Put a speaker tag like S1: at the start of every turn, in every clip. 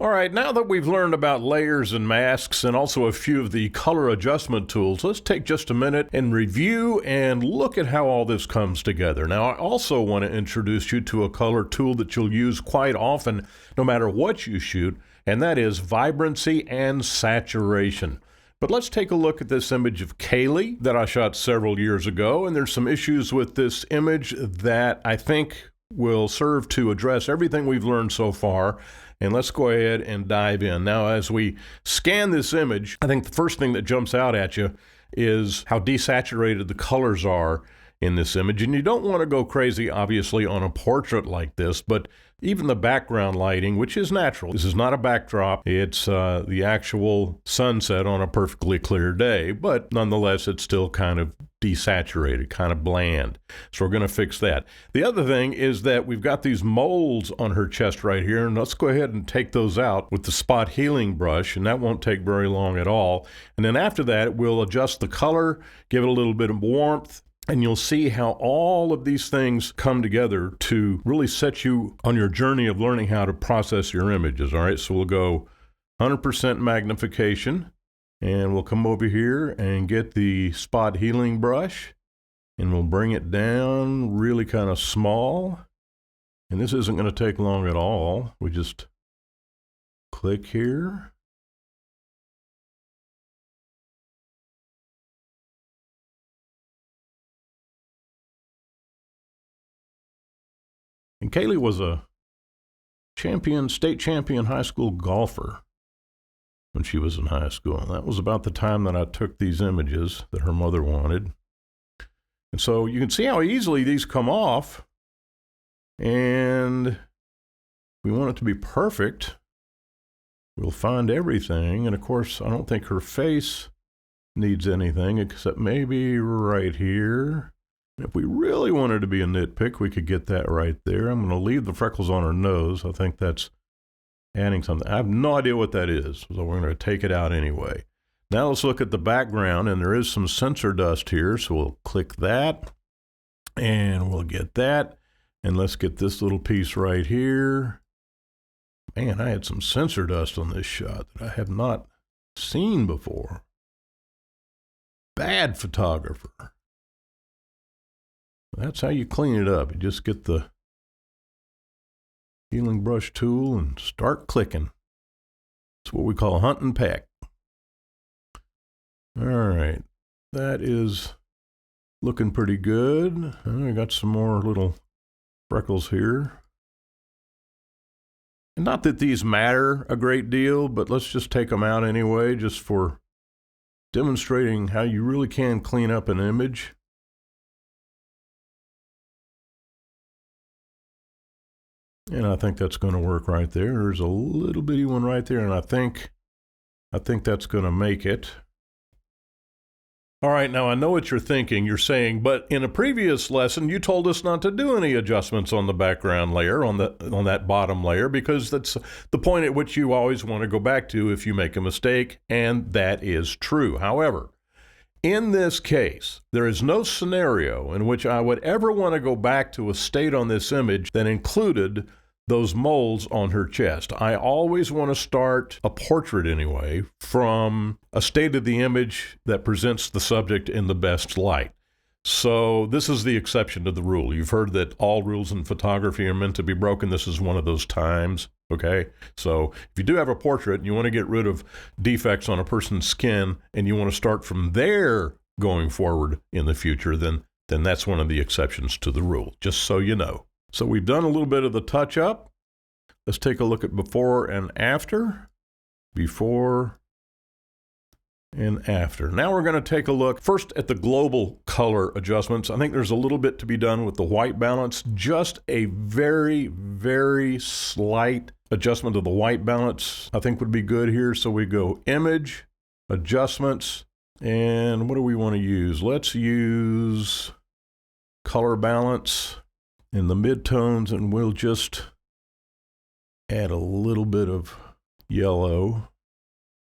S1: All right, now that we've learned about layers and masks and also a few of the color adjustment tools, let's take just a minute and review and look at how all this comes together. Now, I also want to introduce you to a color tool that you'll use quite often no matter what you shoot, and that is Vibrancy and Saturation. But let's take a look at this image of Kaylee that I shot several years ago, and there's some issues with this image that I think will serve to address everything we've learned so far. And let's go ahead and dive in. Now, as we scan this image, I think the first thing that jumps out at you is how desaturated the colors are in this image. And you don't want to go crazy, obviously, on a portrait like this, but even the background lighting, which is natural. This is not a backdrop. It's the actual sunset on a perfectly clear day, but nonetheless, it's still kind of desaturated, kind of bland. So we're going to fix that. The other thing is that we've got these moles on her chest right here, and let's go ahead and take those out with the spot healing brush, and that won't take very long at all. And then after that, we'll adjust the color, give it a little bit of warmth, and you'll see how all of these things come together to really set you on your journey of learning how to process your images. All right, so we'll go 100% magnification, and we'll come over here and get the spot healing brush, and we'll bring it down really kind of small. And this isn't going to take long at all. We just click here. And Kaylee was a state champion high school golfer when she was in high school. And that was about the time that I took these images that her mother wanted. And so you can see how easily these come off. And we want it to be perfect. We'll find everything. And of course, I don't think her face needs anything except maybe right here. If we really wanted to be a nitpick, we could get that right there. I'm going to leave the freckles on her nose. I think that's adding something. I have no idea what that is, so we're going to take it out anyway. Now let's look at the background, and there is some sensor dust here, so we'll click that, and we'll get that. And let's get this little piece right here. Man, I had some sensor dust on this shot that I have not seen before. Bad photographer. That's how you clean it up. You just get the healing brush tool and start clicking. It's what we call hunt and peck. All right, that is looking pretty good. I got some more little freckles here. And not that these matter a great deal, but let's just take them out anyway, just for demonstrating how you really can clean up an image. And I think that's going to work right there. There's a little bitty one right there, and I think that's going to make it. All right, now I know what you're thinking. You're saying, but in a previous lesson, you told us not to do any adjustments on the background layer, on that bottom layer, because that's the point at which you always want to go back to if you make a mistake, and that is true. However, in this case, there is no scenario in which I would ever want to go back to a state on this image that included those moles on her chest. I always want to start a portrait anyway from a state of the image that presents the subject in the best light. So this is the exception to the rule. You've heard that all rules in photography are meant to be broken. This is one of those times. Okay, so if you do have a portrait and you want to get rid of defects on a person's skin and you want to start from there going forward in the future, then that's one of the exceptions to the rule, just so you know. So we've done a little bit of the touch up. Let's take a look at before and after. Before and after. Now we're going to take a look first at the global color adjustments. I think there's a little bit to be done with the white balance, just a very, very slight adjustment of the white balance I think would be good here. So we go image, adjustments, and what do we want to use? Let's use color balance in the midtones, and we'll just add a little bit of yellow.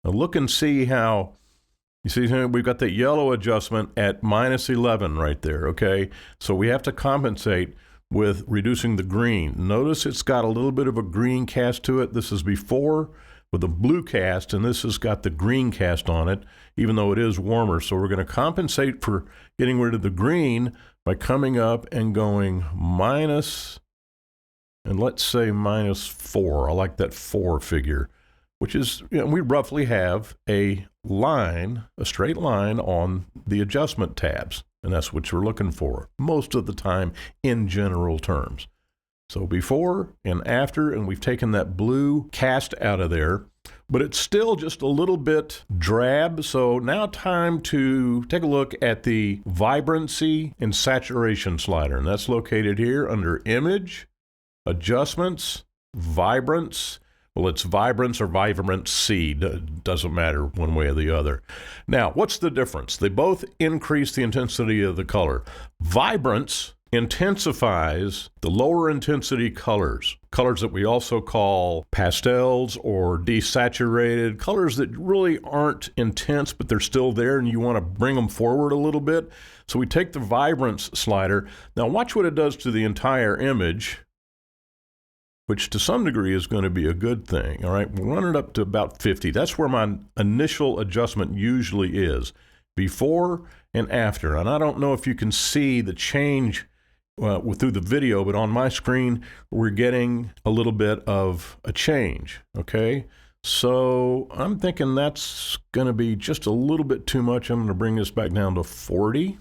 S1: Now look and see how, you see we've got that yellow adjustment at -11 right there, okay? So we have to compensate with reducing the green. Notice it's got a little bit of a green cast to it. This is before with a blue cast, and this has got the green cast on it, even though it is warmer. So we're going to compensate for getting rid of the green by coming up and going minus, and let's say -4. I like that 4 figure, which is, we roughly have a line, a straight line on the adjustment tabs. And that's what you're looking for most of the time in general terms. So before and after, and we've taken that blue cast out of there, but it's still just a little bit drab. So now time to take a look at the Vibrancy and Saturation slider. And that's located here under Image, Adjustments, Vibrance. Well, it's Vibrance or Vibrancy. Doesn't matter one way or the other. Now, what's the difference? They both increase the intensity of the color. Vibrance intensifies the lower intensity colors, colors that we also call pastels or desaturated, colors that really aren't intense, but they're still there and you want to bring them forward a little bit. So we take the Vibrance slider. Now watch what it does to the entire image, which to some degree is going to be a good thing. All right, we'll run it up to about 50. That's where my initial adjustment usually is, before and after. And I don't know if you can see the change through the video, but on my screen, we're getting a little bit of a change, okay? So I'm thinking that's going to be just a little bit too much. I'm going to bring this back down to 40.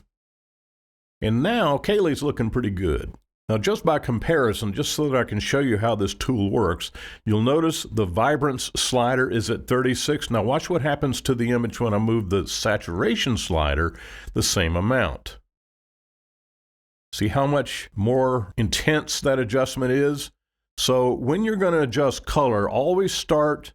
S1: And now Kaylee's looking pretty good. Now, just by comparison, just so that I can show you how this tool works, you'll notice the Vibrance slider is at 36. Now, watch what happens to the image when I move the Saturation slider the same amount. See how much more intense that adjustment is? So when you're going to adjust color, always start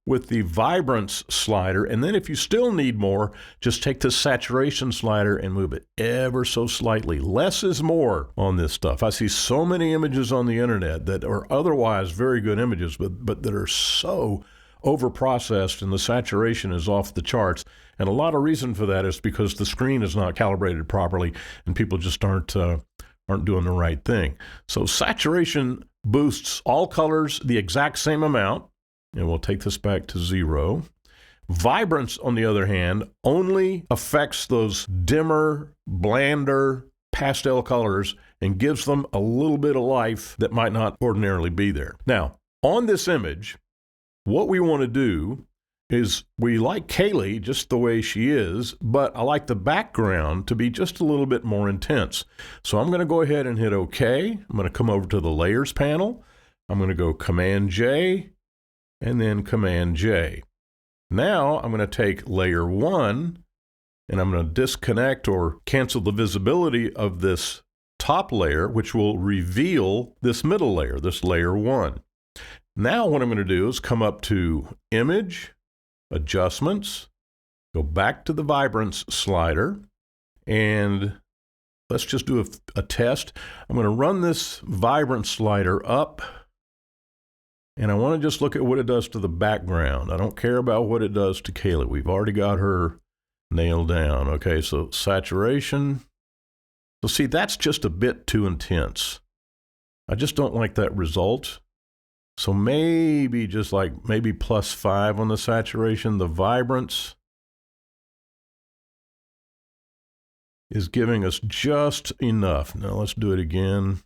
S1: with the Vibrance slider, and then if you still need more, just take the Saturation slider and move it ever so slightly. Less is more on this stuff. I see so many images on the internet that are otherwise very good images, but that are so overprocessed and the saturation is off the charts. And a lot of reason for that is because the screen is not calibrated properly and people just aren't doing the right thing. So saturation boosts all colors the exact same amount. And we'll take this back to 0. Vibrance, on the other hand, only affects those dimmer, blander, pastel colors and gives them a little bit of life that might not ordinarily be there. Now, on this image, what we want to do is we like Kaylee just the way she is, but I like the background to be just a little bit more intense. So I'm going to go ahead and hit OK. I'm going to come over to the Layers panel. I'm going to go Command-J, and then Command-J. Now I'm going to take layer 1 and I'm going to disconnect or cancel the visibility of this top layer, which will reveal this middle layer, this layer 1. Now what I'm going to do is come up to Image, Adjustments, go back to the Vibrance slider, and let's just do a test. I'm going to run this Vibrance slider up, and I want to just look at what it does to the background. I don't care about what it does to Kaylee. We've already got her nailed down. Okay, so saturation. So see, that's just a bit too intense. I just don't like that result. So maybe just like maybe +5 on the saturation. The Vibrance is giving us just enough. Now let's do it again.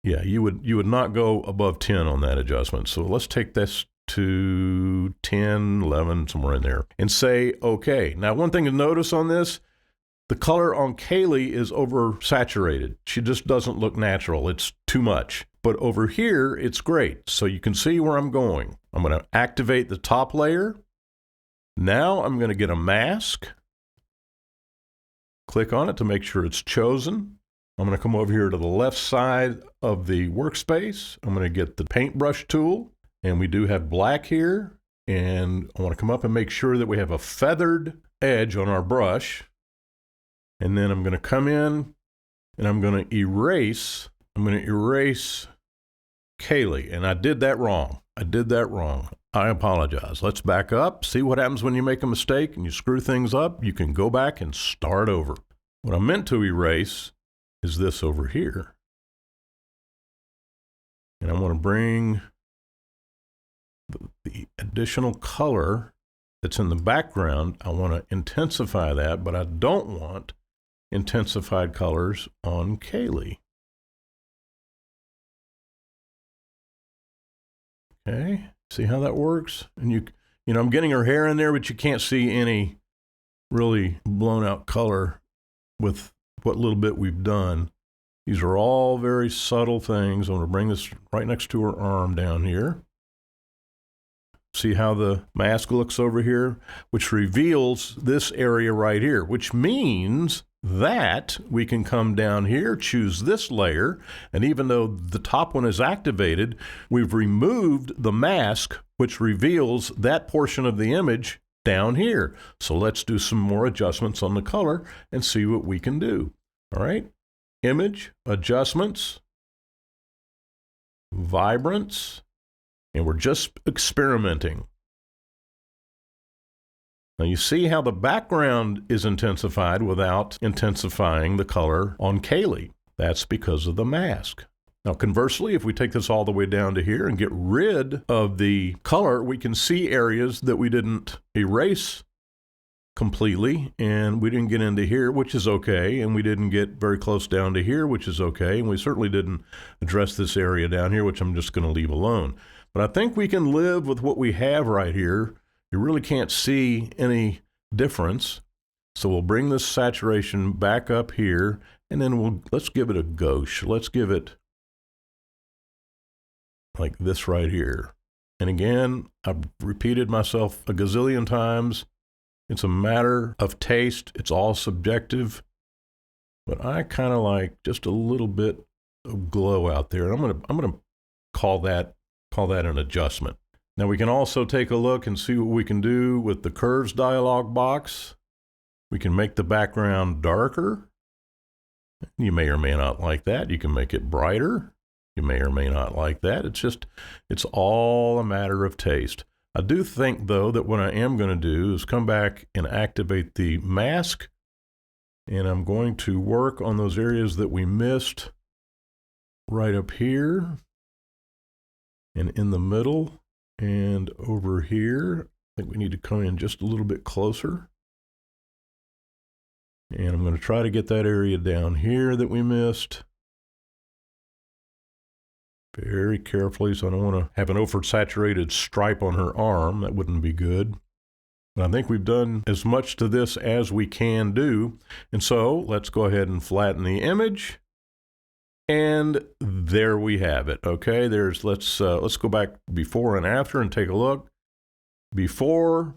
S1: Yeah, you would not go above 10 on that adjustment. So let's take this to 10, 11, somewhere in there, and say OK. Now, one thing to notice on this, the color on Kaylee is oversaturated. She just doesn't look natural. It's too much. But over here, it's great. So you can see where I'm going. I'm going to activate the top layer. Now I'm going to get a mask. Click on it to make sure it's chosen. I'm going to come over here to the left side of the workspace. I'm going to get the paintbrush tool, and we do have black here. And I want to come up and make sure that we have a feathered edge on our brush. And then I'm going to come in and I'm going to erase. I'm going to erase Kaylee. And I did that wrong. I apologize. Let's back up. See what happens when you make a mistake and you screw things up. You can go back and start over. What I meant to erase is this over here. And I want to bring the additional color that's in the background. I want to intensify that, but I don't want intensified colors on Kaylee. Okay, see how that works? And you know, I'm getting her hair in there, but you can't see any really blown out color with what little bit we've done. These are all very subtle things. I'm going to bring this right next to her arm down here. See how the mask looks over here, which reveals this area right here, which means that we can come down here, choose this layer, and even though the top one is activated, we've removed the mask, which reveals that portion of the image down here. So let's do some more adjustments on the color and see what we can do. All right, image, adjustments, vibrance, and we're just experimenting. Now you see how the background is intensified without intensifying the color on Kaylee. That's because of the mask. Now conversely, if we take this all the way down to here and get rid of the color, we can see areas that we didn't erase completely, and we didn't get into here, which is okay, and we didn't get very close down to here, which is okay, and we certainly didn't address this area down here, which I'm just going to leave alone. But I think we can live with what we have right here. You really can't see any difference. So we'll bring this saturation back up here, and then let's give it a gauche. Let's give it like this right here. And again, I've repeated myself a gazillion times. It's a matter of taste. It's all subjective. But I kind of like just a little bit of glow out there. And I'm gonna call that an adjustment. Now we can also take a look and see what we can do with the curves dialog box. We can make the background darker. You may or may not like that. You can make it brighter. You may or may not like that. It's all a matter of taste. I do think, though, that what I am going to do is come back and activate the mask, and I'm going to work on those areas that we missed right up here and in the middle and over here. I think we need to come in just a little bit closer. And I'm going to try to get that area down here that we missed very carefully, so I don't want to have an oversaturated stripe on her arm. That wouldn't be good. But I think we've done as much to this as we can do. And so let's go ahead and flatten the image. And there we have it. Okay, let's go back before and after and take a look. Before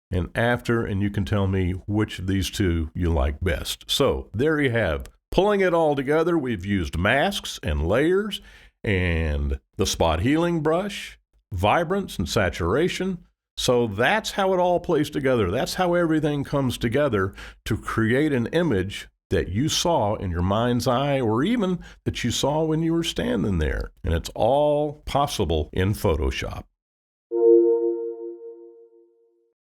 S1: and after, and you can tell me which of these two you like best. So there you have. Pulling it all together, we've used masks and layers and the spot healing brush, vibrance and saturation. So that's how it all plays together. That's how everything comes together to create an image that you saw in your mind's eye, or even that you saw when you were standing there. And it's all possible in Photoshop.